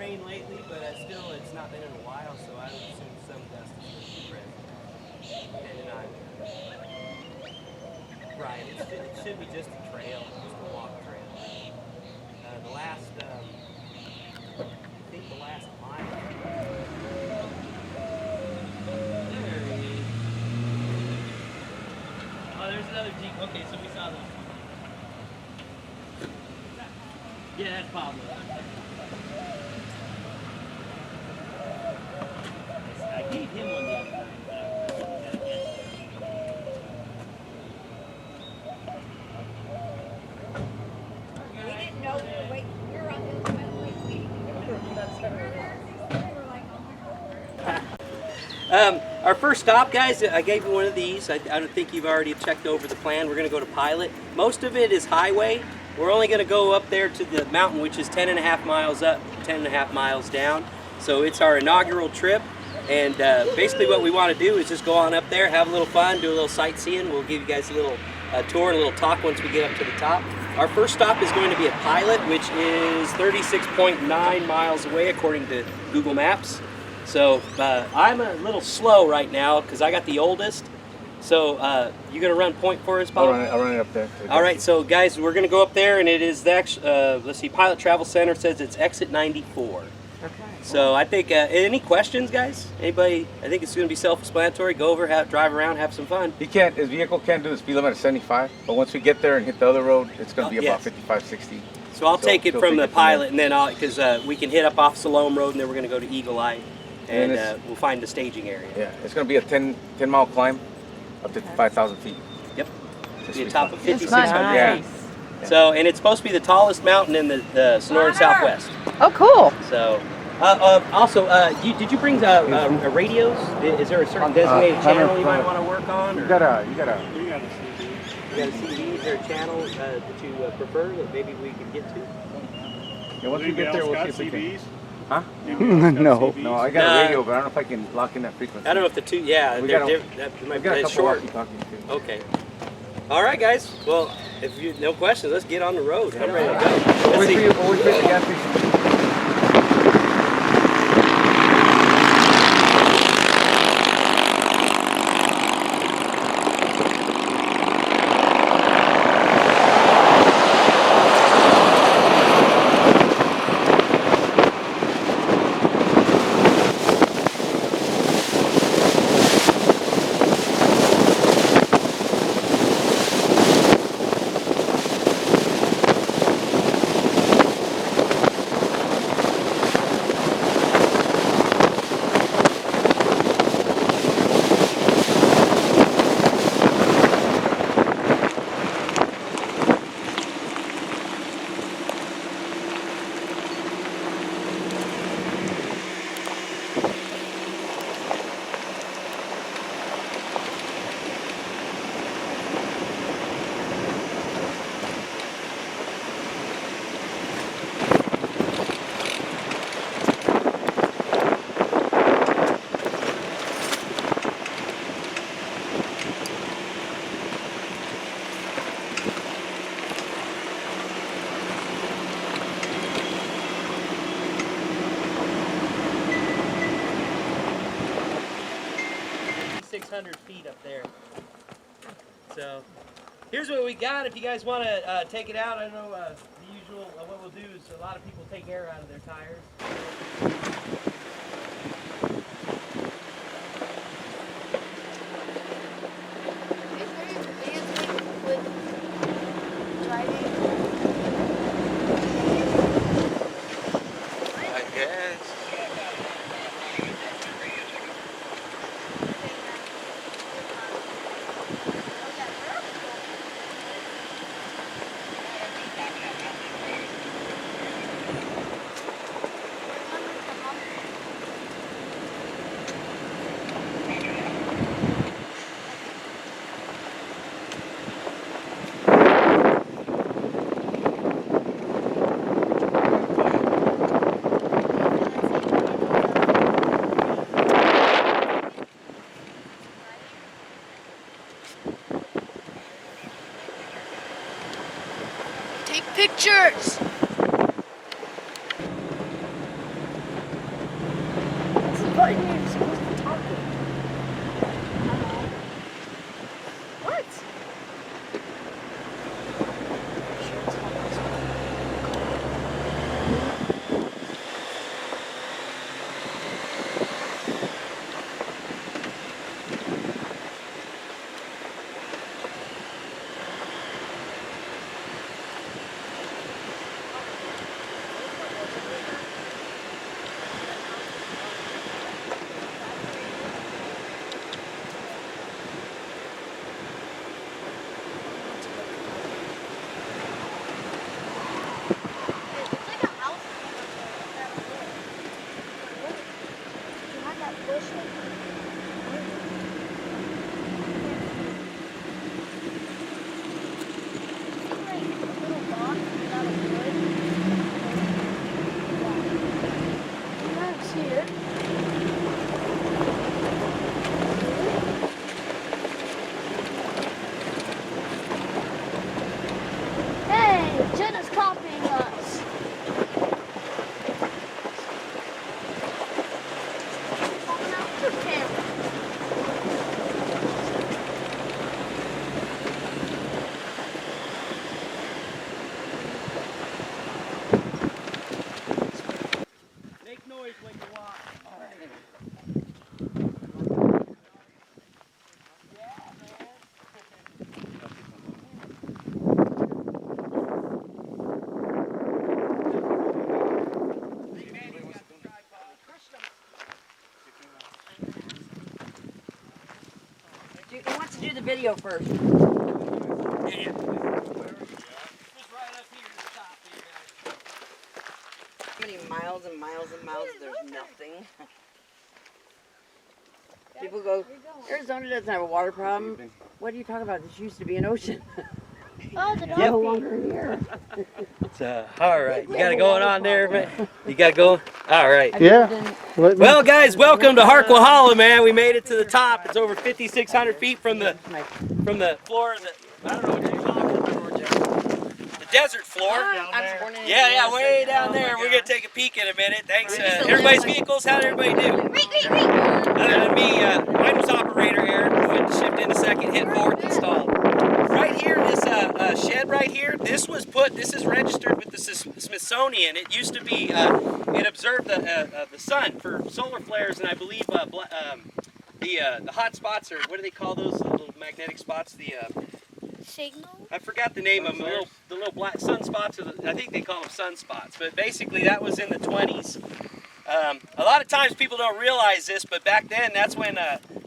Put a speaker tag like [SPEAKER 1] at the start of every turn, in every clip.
[SPEAKER 1] rain lately, but still it's not been in a while, so I would assume some dust is going to be present. Depending on right, it should be just a trail, just a walk trail. The last, I think the last mile. There he is. Oh, there's another Jeep. Okay, so we saw that. Yeah, that's Pablo. I gave him one the other time.
[SPEAKER 2] We didn't know we were waiting. We were on the other side of the lake waiting.
[SPEAKER 1] Our first stop, guys, I gave you one of these. I don't think you've already checked over the plan. We're going to go to Pilot. Most of it is highway. We're only going to go up there to the mountain, which is 10.5 miles up, 10.5 miles down. So it's our inaugural trip. And basically what we want to do is just go on up there, have a little fun, do a little sightseeing. We'll give you guys a little tour and a little talk once we get up to the top. Our first stop is going to be at Pilot, which is 36.9 miles away according to Google Maps. So I'm a little slow right now because I got the oldest. So you gonna run point for us, Bob?
[SPEAKER 3] I'll run it up there.
[SPEAKER 1] All right, so guys, we're gonna go up there, and it is the let's see, Pilot Travel Center says it's exit 94.
[SPEAKER 4] Okay.
[SPEAKER 1] So I think any questions, guys? Anybody? I think it's gonna be self-explanatory. Go over, drive around, have some fun.
[SPEAKER 3] His vehicle can't do the speed limit of 75, but once we get there and hit the other road, it's gonna be about 55, 60.
[SPEAKER 1] So I'll take it from the Pilot, and then because we can hit up off Siloam Road, and then we're gonna go to Eagle Eye. And we'll find the staging area.
[SPEAKER 3] Yeah, it's going to be a 10-mile climb up to 5,000 feet.
[SPEAKER 1] Yep. It'll be a top of 5,600
[SPEAKER 4] Nice.
[SPEAKER 1] feet. So, and it's supposed to be the tallest mountain in the Sonoran Southwest.
[SPEAKER 4] Oh, cool.
[SPEAKER 1] So, also, did you bring radios? Is there a certain designated channel you might want to work on? Or?
[SPEAKER 3] You got a
[SPEAKER 1] You got a CD? Is there a channel that you prefer that maybe we could get to?
[SPEAKER 3] Yeah, once we get there, we'll see if we can. Huh?
[SPEAKER 5] No.
[SPEAKER 3] No, I got a radio, but I don't know if I can lock in that frequency.
[SPEAKER 1] I don't know if the two, yeah,
[SPEAKER 3] We
[SPEAKER 1] they're
[SPEAKER 3] got
[SPEAKER 1] different. That might
[SPEAKER 3] got a
[SPEAKER 1] be
[SPEAKER 3] couple
[SPEAKER 1] short.
[SPEAKER 3] walkie-talkies too.
[SPEAKER 1] Okay. All right, guys. Well, if you no questions, let's get on the road. I'm ready to go.
[SPEAKER 3] We'll wait for the gas station.
[SPEAKER 1] Feet up there. So here's what we got. If you guys want to take it out, I know the usual. What we'll do is a lot of people take air out of their tires.
[SPEAKER 2] Take pictures.
[SPEAKER 4] video first.
[SPEAKER 1] Yeah. Just right up here at the top here, guys.
[SPEAKER 4] How many miles and miles and miles? There's nothing. People go, Arizona doesn't have a water problem. What are you talking about? This used to be an ocean.
[SPEAKER 2] Oh, the
[SPEAKER 4] No longer here.
[SPEAKER 1] All right, you got it going on there, man. You got it going. All right.
[SPEAKER 5] Yeah.
[SPEAKER 1] Well, guys, welcome to Harquahala, man. We made it to the top. It's over 5,600 feet from the floor of the, I don't know what you're talking about. The desert floor. Yeah, way down there. We're gonna take a peek in a minute. Thanks, everybody's vehicles. How did everybody do? Other than me, mine was operator Aaron. Went to shift in a second, hit forward, installed. Right here, this shed right here, this is registered with the Smithsonian. It used to be, it observed the sun for solar flares, and I believe the hot spots, or what do they call those little magnetic spots? The
[SPEAKER 2] signal.
[SPEAKER 1] I forgot the name of them. The little black sunspots, I think they call them sunspots. But basically, that was in the 20s. A lot of times people don't realize this, but back then, that's when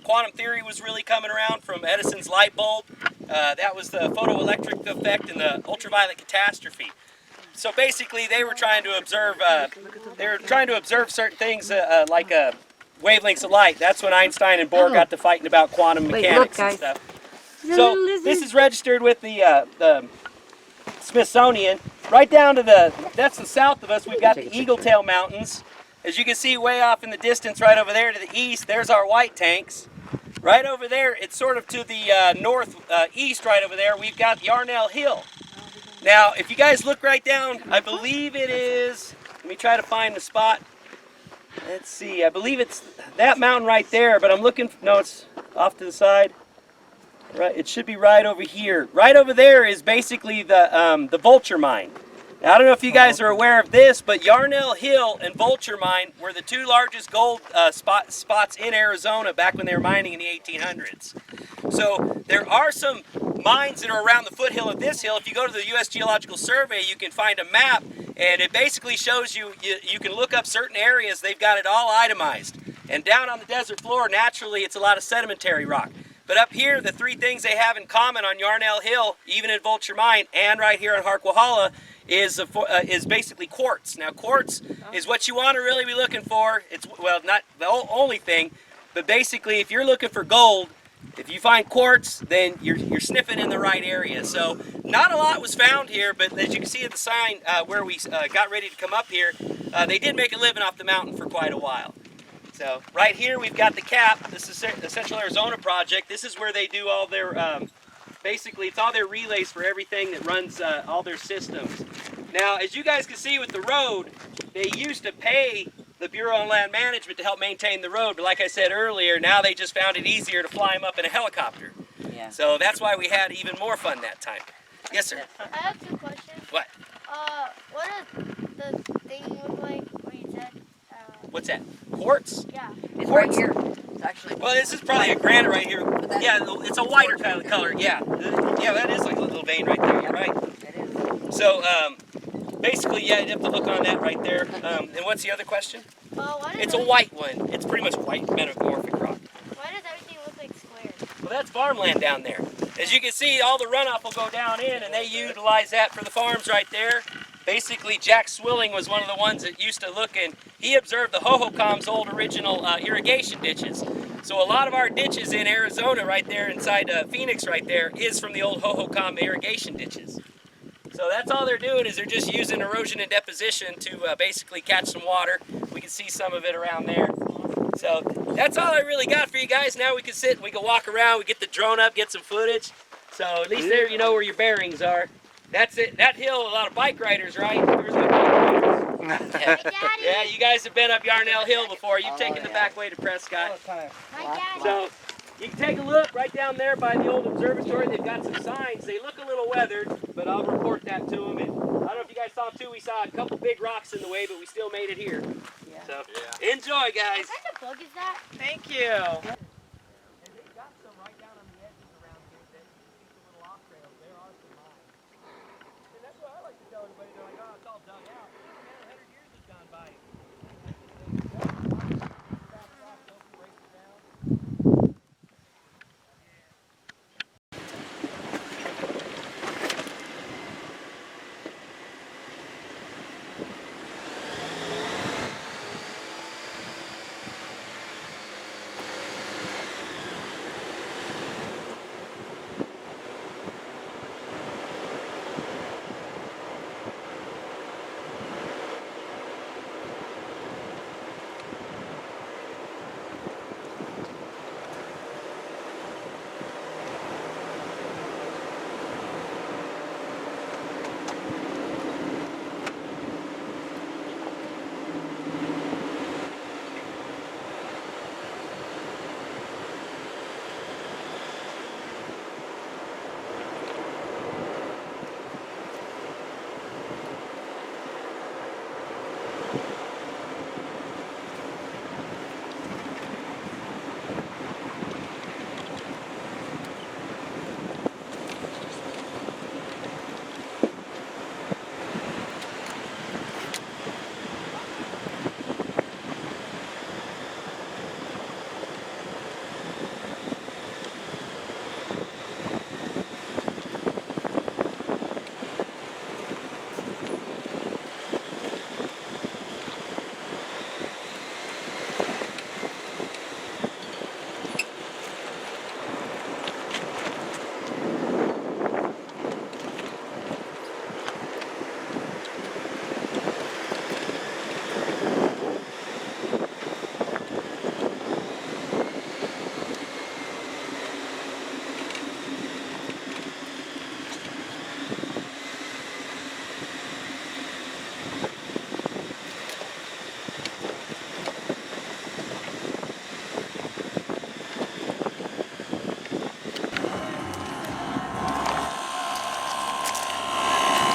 [SPEAKER 1] quantum theory was really coming around from Edison's light bulb. That was the photoelectric effect and the ultraviolet catastrophe. So basically, they were trying to observe. Certain things like wavelengths of light. That's when Einstein and Bohr got to fighting about quantum mechanics and stuff. So this is registered with the Smithsonian. Right down to that's the south of us. We've got the Eagle Tail Mountains. As you can see way off in the distance, right over there to the east, there's our white tanks. Right over there, it's sort of to the northeast right over there, we've got Yarnell Hill. Now, if you guys look right down, I believe it is, let me try to find the spot. Let's see, I believe it's that mountain right there, but I'm looking, no, it's off to the side. Right, it should be right over here. Right over there is basically the Vulture Mine. Now, I don't know if you guys are aware of this, but Yarnell Hill and Vulture Mine were the two largest gold spots in Arizona back when they were mining in the 1800s. So there are some mines that are around the foothill of this hill. If you go to the U.S. Geological Survey, you can find a map, and it basically shows you can look up certain areas. They've got it all itemized. And down on the desert floor, naturally, it's a lot of sedimentary rock. But up here, the three things they have in common on Yarnell Hill, even in Vulture Mine, and right here in Harquahala, is basically quartz. Now, quartz is what you want to really be looking for. It's, well, not the only thing, but basically, if you're looking for gold, if you find quartz, then you're sniffing in the right area. So, not a lot was found here, but as you can see at the sign where we got ready to come up here, they did make a living off the mountain for quite a while. So right here we've got the CAP. This is the Central Arizona Project. This is where they do all their, basically it's all their relays for everything that runs all their systems. Now, as you guys can see with the road, they used to pay the Bureau of Land Management to help maintain the road, but like I said earlier, now they just found it easier to fly them up in a helicopter. Yeah. So that's why we had even more fun that time. Yes, sir.
[SPEAKER 2] I have two questions.
[SPEAKER 1] What?
[SPEAKER 2] What does the thing look like when you said?
[SPEAKER 1] What's that? Quartz?
[SPEAKER 2] Yeah.
[SPEAKER 4] It's right here. It's actually.
[SPEAKER 1] Well, this is probably a granite right here. Yeah, it's a whiter kind of color. Yeah, yeah, that is like a little vein right there. You're right.
[SPEAKER 4] It is.
[SPEAKER 1] So basically, yeah, you have to look on that right there. And what's the other question? It's a white one. It's pretty much white metamorphic rock.
[SPEAKER 2] Why does everything look like squares?
[SPEAKER 1] Well, that's farmland down there. As you can see, all the runoff will go down in, and they utilize that for the farms right there. Basically, Jack Swilling was one of the ones that used to look, and he observed the Hohocam's old original irrigation ditches. So a lot of our ditches in Arizona right there inside Phoenix right there is from the old Hohocam irrigation ditches. So that's all they're doing, is they're just using erosion and deposition to basically catch some water. We can see some of it around there. So that's all I really got for you guys. Now we can sit, we can walk around, we get the drone up, get some footage. So at least there you know where your bearings are. That's it. That hill, a lot of bike riders, right? There's my bike riders. Yeah, you guys have been up Yarnell Hill before. You've taken the back way to Prescott.
[SPEAKER 2] My dad.
[SPEAKER 1] So you can take a look right down there by the old observatory. They've got some signs. They look a little weathered, but I'll report that to them. And I don't know if you guys saw too, we saw a couple big rocks in the way, but we still made it here.
[SPEAKER 4] Yeah.
[SPEAKER 1] So enjoy, guys.
[SPEAKER 2] What kind of bug is that?
[SPEAKER 1] Thank you.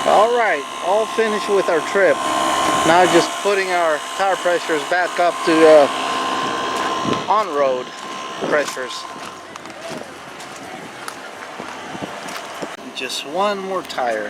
[SPEAKER 5] All right, all finished with our trip. Now just putting our tire pressures back up to on-road pressures. Just one more tire.